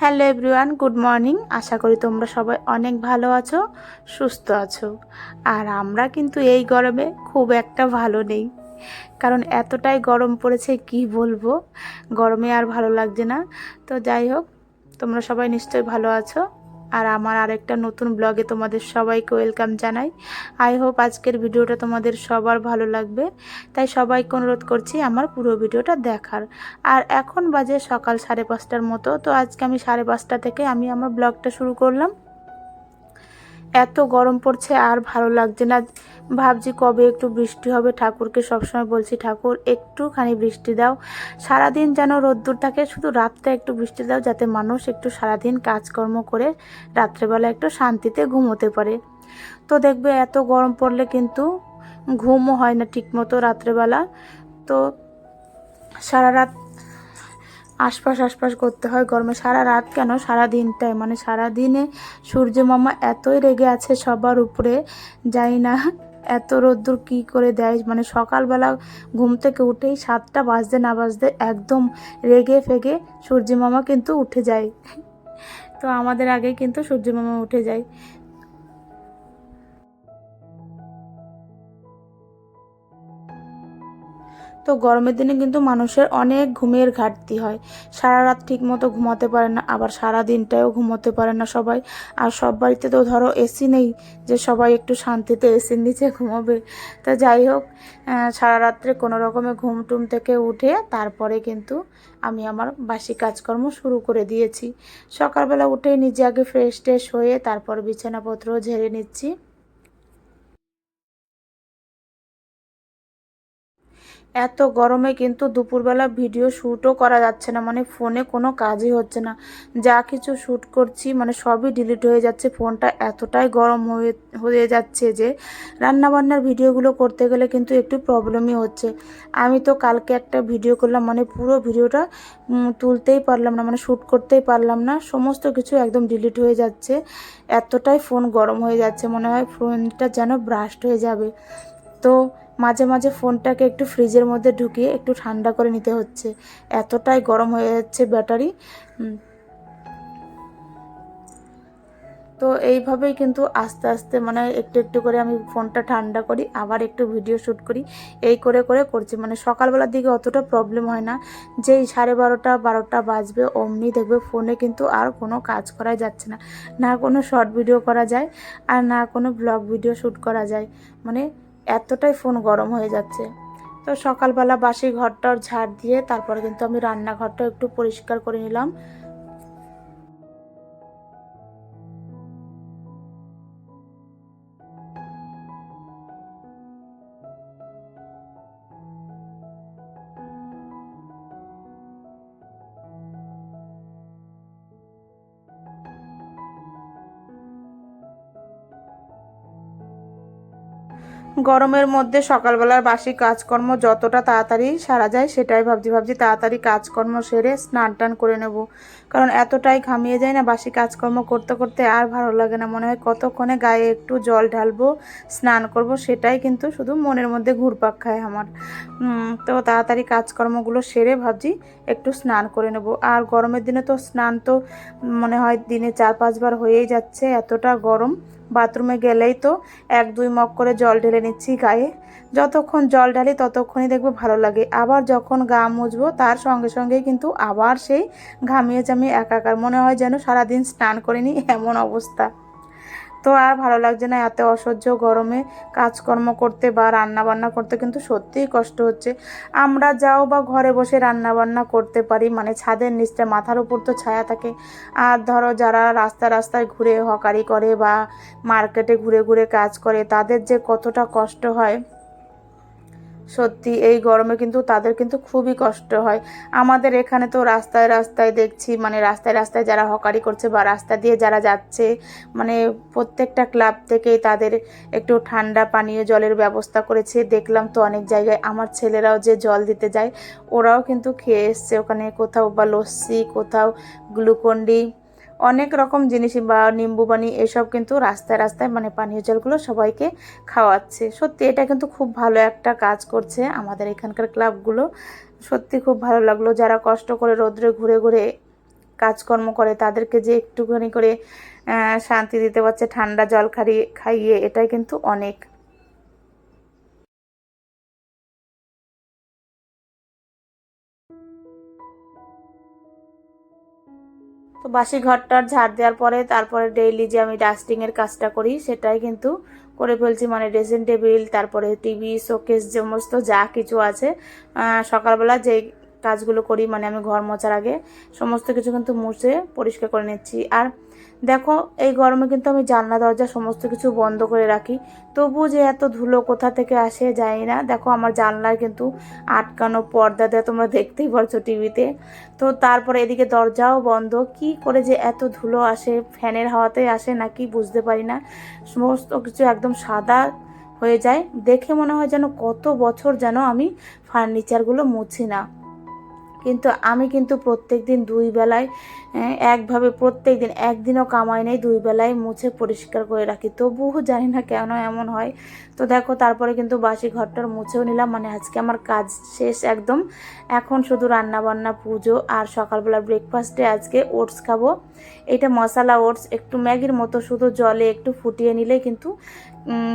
Hello everyone, good morning. আশা করি তোমরা সবাই অনেক ভালো আছো, সুস্থ আছো। আর আমরা কিন্তু এই গরমে খুব একটা ভালো নেই, কারণ এতটাই গরম পড়েছে কি বলবো। গরমে আর ভালো লাগছে না। তো যাই হোক, তোমরা সবাই নিশ্চয়ই ভালো আছো। আর আমার আরেকটা নতুন ব্লগে তোমাদের সবাইকে ওয়েলকাম জানাই। আই হোপ আজকের ভিডিওটা তোমাদের সবার ভালো লাগবে, তাই সবাইকে অনুরোধ করছি আমার পুরো ভিডিওটা দেখার। আর এখন বাজে সকাল 5:30টার মতো। তো আজকে আমি 5:30 থেকে আমি আমার ব্লগটা শুরু করলাম। এত গরম পড়ছে আর ভালো লাগছে না। ভাবছি কবে একটু বৃষ্টি হবে। ঠাকুরকে সবসময় বলছি, ঠাকুর একটুখানি বৃষ্টি দাও। সারাদিন যেন রোদ্দুর থাকে, শুধু রাতটা একটু বৃষ্টি দাও, যাতে মানুষ একটু সারাদিন কাজকর্ম করে রাত্রেবেলা একটু শান্তিতে ঘুমোতে পারে। তো দেখবে এত গরম পড়লে কিন্তু ঘুমও হয় না ঠিক মতো রাত্রেবেলা। তো সারা রাত আশপাশ করতে হয় গরমে। সারা রাত কেন, সারা দিনটাই, মানে সারা দিনে সূর্য মামা এতই রেগে আছে সবার উপরে, জানি না এত রোদ্দুর কী করে দেয়। মানে সকালবেলা ঘুম থেকে উঠেই 7টা বাজতে না বাজতে একদম রেগে ফেগে সূর্য মামা কিন্তু উঠে যায়। তো আমাদের আগেই কিন্তু সূর্য মামা উঠে যায়। তো গরমের দিনে কিন্তু মানুষের অনেক ঘুমের ঘাটতি হয়। সারা রাত ঠিক মতো ঘুমাতে পারে না, আবার সারা দিনটাও ঘুমোতে পারে না সবাই। আর সব বাড়িতে তো ধরো এসি নেই যে সবাই একটু শান্তিতে এসির নিচে ঘুমোবে। তো যাই হোক, সারা রাত্রে কোনো রকমে ঘুম টুম থেকে উঠে তারপরে কিন্তু আমি আমার বাসি কাজকর্ম শুরু করে দিয়েছি। সকালবেলা উঠে নিজে আগে ফ্রেশ ট্রেশ হয়ে তারপর বিছানাপত্র ঝেড়ে নিচ্ছি। এত গরমে কিন্তু দুপুরবেলা ভিডিও শ্যুটও করা যাচ্ছে না, মানে ফোনে কোনো কাজই হচ্ছে না। যা কিছু শ্যুট করছি মানে সবই ডিলিট হয়ে যাচ্ছে। ফোনটা এতটাই গরম হয়ে হয়ে যাচ্ছে যে রান্নাবান্নার ভিডিওগুলো করতে গেলে কিন্তু একটু প্রবলেমই হচ্ছে। আমি তো কালকে একটা ভিডিও করলাম, মানে পুরো ভিডিওটা তুলতেই পারলাম না, মানে শ্যুট করতেই পারলাম না। সমস্ত কিছু একদম ডিলিট হয়ে যাচ্ছে। এতটাই ফোন গরম হয়ে যাচ্ছে, মনে হয় ফোনটা যেন ব্রাস্ট হয়ে যাবে। তো মাঝে মাঝে ফোনটাকে একটু ফ্রিজের মধ্যে ঢুকিয়ে একটু ঠান্ডা করে নিতে হচ্ছে, এতটাই গরম হয়ে যাচ্ছে ব্যাটারি। তো এইভাবেই কিন্তু আস্তে আস্তে মানে একটু একটু করে আমি ফোনটা ঠান্ডা করি, আবার একটু ভিডিও শ্যুট করি, এই করে করে করছি। মানে সকালবেলার দিকে অতটা প্রবলেম হয় না। যেই 12:30 বাজবে অমনি দেখবে ফোনে কিন্তু আর কোনো কাজ করা যাচ্ছে না, না কোনো শর্ট ভিডিও করা যায় আর না কোনো ব্লগ ভিডিও শ্যুট করা যায়। মানে এতটাই ফোন গরম হয়ে যাচ্ছে। তো সকালবেলা বাসি ঘরটার ঝাড় দিয়ে তারপরে কিন্তু আমি রান্নাঘরটা একটু পরিষ্কার করে নিলাম। গরমের মধ্যে সকালবেলার বাসি কাজকর্ম যতটা তাড়াতাড়ি সারা যায় সেটাই ভাবছি তাড়াতাড়ি কাজকর্ম সেরে স্নান টান করে নেব। কারণ এতটাই ঘামিয়ে যায় না, বাসি কাজকর্ম করতে করতে আর ভালো লাগে না। মনে হয় কতক্ষণে গায়ে একটু জল ঢালবো, স্নান করব, সেটাই কিন্তু শুধু মনের মধ্যে ঘুরপাক খায় আমার। তো তাড়াতাড়ি কাজকর্মগুলো সেরে ভাবছি একটু স্নান করে নেব। আর গরমের দিনে তো স্নান তো মনে হয় দিনে 4-5 বার হয়েই যাচ্ছে, এতটা গরম। বাথরুমে গেলেই তো 1-2 মগ করে জল ঢেলে নিচ্ছি গায়ে। যতক্ষণ জল ঢালি ততক্ষণই দেখবো ভালো লাগে, আবার যখন গা মুছবো তার সঙ্গে সঙ্গেই কিন্তু আবার সেই ঘামিয়ে জামিয়ে একাকার, মনে হয় যেন সারাদিন স্নান করিনি এমন অবস্থা। তো আর ভালো লাগছে না এত অসহ্য গরমে কাজকর্ম করতে বা রান্না বান্না করতে, কিন্তু সত্যিই কষ্ট হচ্ছে। আমরা যাও বা ঘরে বসে রান্না বান্না করতে পারি, মানে ছাদের নিচে মাথার উপর তো ছায়া থাকে। আর ধরো যারা রাস্তায় ঘুরে হকারি করে বা মার্কেটে ঘুরে ঘুরে কাজ করে, তাদের যে কতটা কষ্ট হয় সত্যি এই গরমে কিন্তু তাদের কিন্তু খুবই কষ্ট হয়। আমাদের এখানে তো রাস্তায় রাস্তায় দেখছি, মানে রাস্তায় রাস্তায় যারা হকারি করছে বা রাস্তা দিয়ে যারা যাচ্ছে, মানে প্রত্যেকটা ক্লাব থেকেই তাদের একটু ঠান্ডা পানীয় জলের ব্যবস্থা করেছে। দেখলাম তো অনেক জায়গায় আমার ছেলেরাও যে জল দিতে যায়, ওরাও কিন্তু খেয়ে এসছে ওখানে, কোথাও বা লস্যি, কোথাও গ্লুকন্ডি, অনেক রকম জিনিস বা নিম্বু পানি, এসব কিন্তু রাস্তায় রাস্তায় মানে পানীয় জলগুলো সবাইকে খাওয়াচ্ছে। সত্যি এটা কিন্তু খুব ভালো একটা কাজ করছে আমাদের এখানকার ক্লাবগুলো। সত্যি খুব ভালো লাগলো, যারা কষ্ট করে রোদ্রে ঘুরে ঘুরে কাজকর্ম করে তাদেরকে যে একটুখানি করে শান্তি দিতে পারছে ঠান্ডা জল খাইয়ে, এটাই কিন্তু অনেক। তো বাসি ঘরটার ঝাড় দেওয়ার পরে তারপরে ডেইলি যে আমি ডাস্টিংয়ের কাজটা করি সেটাই কিন্তু করে ফেলছি, মানে ড্রেসিং টেবিল, তারপরে টিভি, শোকেস, সমস্ত যা কিছু আছে সকালবেলা যে কাজগুলো করি, মানে আমি ঘর মোছার আগে সমস্ত কিছু কিন্তু মুছে পরিষ্কার করে নিচ্ছি। আর দেখো এই গরমে কিন্তু আমি জানলা দরজা সমস্ত কিছু বন্ধ করে রাখি, তবু যে এত ধুলো কোথা থেকে আসে যায় না। দেখো আমার জানলায় কিন্তু আটকানো পর্দা দেওয়া, তোমরা দেখতেই পারছো টিভিতে। তো তারপরে এদিকে দরজাও বন্ধ, কি করে যে এত ধুলো আসে, ফ্যানের হাওয়াতে আসে নাকি বুঝতে পারি না। সমস্ত কিছু একদম সাদা হয়ে যায়, দেখে মনে হয় যেন কত বছর যেন আমি ফার্নিচারগুলো মুছি না। কিন্তু আমি কিন্তু প্রত্যেক দিন 2 বেলায় একভাবে প্রত্যেক দিন, একদিনও কামাই নেই, 2 বেলায় মুছে পরিষ্কার করে রাখি, তবুও জানি না কেন এমন হয়। তো দেখো তারপরে কিন্তু বাসি ঘরটার মুছেও নিলাম, মানে আজকে আমার কাজ শেষ একদম। এখন শুধু রান্না বান্না, পুজো, আর সকালবেলা ব্রেকফাস্টে আজকে ওটস খাবো। এটা মশলা ওটস, একটু ম্যাগির মতো, শুধু জলে একটু ফুটিয়ে নিলে কিন্তু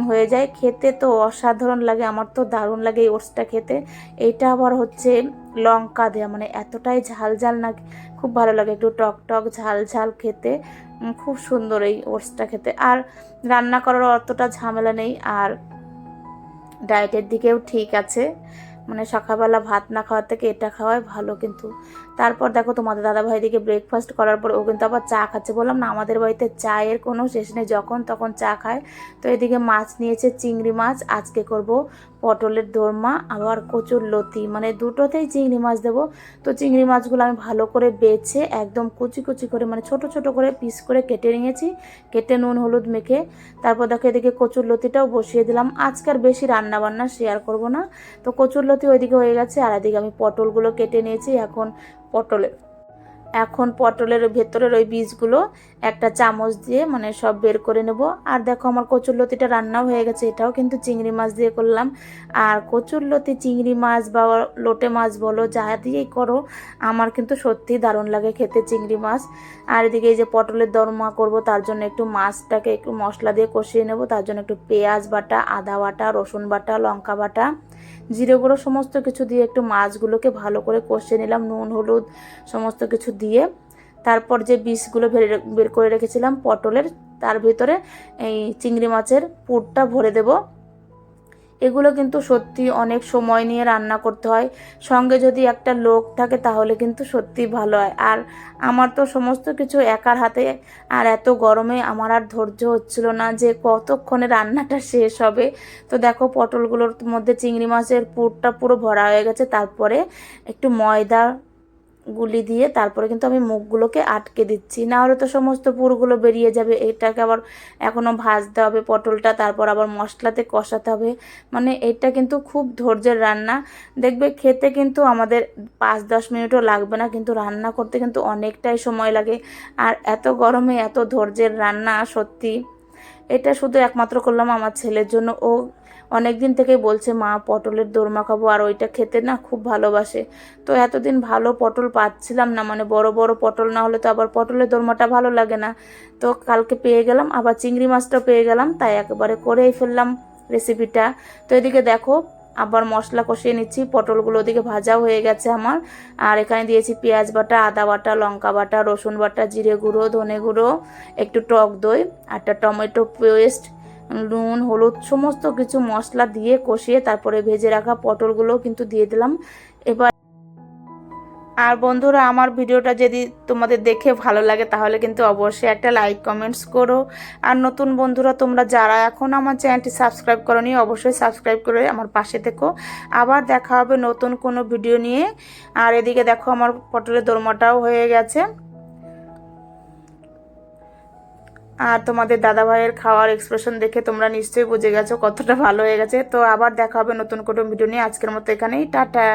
হয়ে যায়। খেতে তো অসাধারণ লাগে, আমার তো দারুণ লাগে এই ওটসটা খেতে। এইটা আবার হচ্ছে লঙ্কা দেয়া, মানে এতটাই ঝাল ঝাল না, খুব ভালো লাগে, একটু টক টক ঝাল ঝাল খেতে, খুব সুন্দর এই ওটসটা খেতে। আর রান্না করার অতটা ঝামেলা নেই, আর ডায়েটের দিকেও ঠিক আছে, মানে সকালবেলা ভাত না খাওয়ার থেকে এটা খাওয়াই ভালো কিন্তু। তারপর দেখো তোমাদের দাদাভাই দিকে ব্রেকফাস্ট করার পর ও কিন্তু আবার চা খাচ্ছে। বললাম না আমাদের বাড়িতে চায়ের কোনো শেষ নেই, যখন তখন চা খায়। তো এদিকে মাছ নিয়েছে, চিংড়ি মাছ, আজকে করব পটলের দোরমা, আবার কচুর লতি, মানে দুটোতেই চিংড়ি মাছ দেবো। তো চিংড়ি মাছগুলো আমি ভালো করে বেছে একদম কুচি কুচি করে, মানে ছোট ছোট করে পিস করে কেটে নিয়েছি, কেটে নুন হলুদ মেখে। তারপর দেখো এদিকে কচুর লতিটাও বসিয়ে দিলাম। আজকাল বেশি রান্না বান্না শেয়ার করব না। তো কচুর লতি ওইদিকে হয়ে গেছে, আর এদিকে আমি পটলগুলো কেটে নিয়েছি। এখন পটলের ভেতরের ওই বীজগুলো একটা চামচ দিয়ে মানে সব বের করে নেব। আর দেখো আমার কচুরলতিটা রান্নাও হয়ে গেছে, এটাও কিন্তু চিংড়ি মাছ দিয়ে করলাম। আর কচুরলতি চিংড়ি মাছ বা লোটে মাছ বলো, যা দিয়েই করো, আমার কিন্তু সত্যিই দারুণ লাগে খেতে চিংড়ি মাছ। আর এদিকে এই যে পটলের দরমা করব, তার জন্য একটু মাছটাকে একটু মশলা দিয়ে কষিয়ে নেব। তার জন্য একটু পেঁয়াজ বাটা, আদা বাটা, রসুন বাটা, লঙ্কা বাটা, জিরে গুঁড়ো সমস্ত কিছু দিয়ে একটু মাছগুলোকে ভালো করে কষিয়ে নিলাম, নুন হলুদ সমস্ত কিছু দিয়ে। তারপর যে বীজগুলো বের করে রেখেছিলাম পটলের, তার ভিতরে এই চিংড়ি মাছের পুরটা ভরে দেব। এগুলো কিন্তু সত্যি অনেক সময় নিয়ে রান্না করতে হয়, সঙ্গে যদি একটা লোক থাকে তাহলে কিন্তু সত্যি ভালো হয়। আর আমার তো সমস্ত কিছু একার হাতে, আর এত গরমে আমার আর ধৈর্য হচ্ছিল না যে কতক্ষণে রান্নাটা শেষ হবে। তো দেখো পটলগুলোর মধ্যে চিংড়ি মাছের পুরটা পুরো ভরা হয়ে গেছে। তারপরে একটু ময়দা গুলি দিয়ে তারপরে কিন্তু আমি মুখগুলোকে আটকে দিচ্ছি, না হলে তো সমস্ত পুরগুলো বেরিয়ে যাবে। এটাকে আবার এখনও ভাজতে হবে পটলটা, তারপর আবার মশলাতে কষাতে হবে, মানে এটা কিন্তু খুব ধৈর্যের রান্না। দেখবে খেতে কিন্তু আমাদের 5-10 মিনিটও লাগবে না, কিন্তু রান্না করতে কিন্তু অনেকটাই সময় লাগে। আর এত গরমে এত ধৈর্যের রান্না সত্যি। এটা শুধু একমাত্র করলাম আমার ছেলের জন্য, ও অনেক দিন থেকেই বলছে মা পটলের দোরমা খাবো, আর ওইটা খেতে না খুব ভালোবাসে। তো এতদিন ভালো পটল পাচ্ছিলাম না, মানে বড় বড় পটল না হলে তো আবার পটলের দোরমাটা ভালো লাগে না। তো কালকে পেয়ে গেলাম, আবার চিংড়ি মাছটাও পেয়ে গেলাম, তাই একেবারে করেই ফেললাম রেসিপিটা। তো এদিকে দেখো আবার মশলা কষিয়ে নিচ্ছি, পটলগুলো ওদিকে ভাজাও হয়ে গেছে আমার। আর এখানে দিয়েছি পেঁয়াজ বাটা, আদা বাটা, লঙ্কা বাটা, রসুন বাটা, জিরে গুঁড়ো, ধনে গুঁড়ো, একটু টক দই, একটা টমেটো পেস্ট, নুন হলুদ সমস্ত কিছু মশলা দিয়ে কষিয়ে তারপরে ভেজে রাখা পটলগুলোও কিন্তু দিয়ে দিলাম এবার। আর বন্ধুরা আমার ভিডিওটা যদি তোমাদের দেখে ভালো লাগে তাহলে কিন্তু অবশ্যই একটা লাইক কমেন্টস করো। আর নতুন বন্ধুরা তোমরা যারা এখন আমার চ্যানেলটি সাবস্ক্রাইব করোনি অবশ্যই সাবস্ক্রাইব করে আমার পাশে থেকো। আবার দেখা হবে নতুন কোনো ভিডিও নিয়ে। আর এদিকে দেখো আমার পটলের দোরমাটাও হয়ে গেছে। আর তোমাদের দাদাভাইয়ের খাওয়ার এক্সপ্রেশন দেখে তোমরা নিশ্চয়ই বুঝে গেছো কতটা ভালো হয়ে গেছে। তো আবার দেখা হবে নতুন কোনো ভিডিও নিয়ে, আজকের মতো এখানেই টাটা।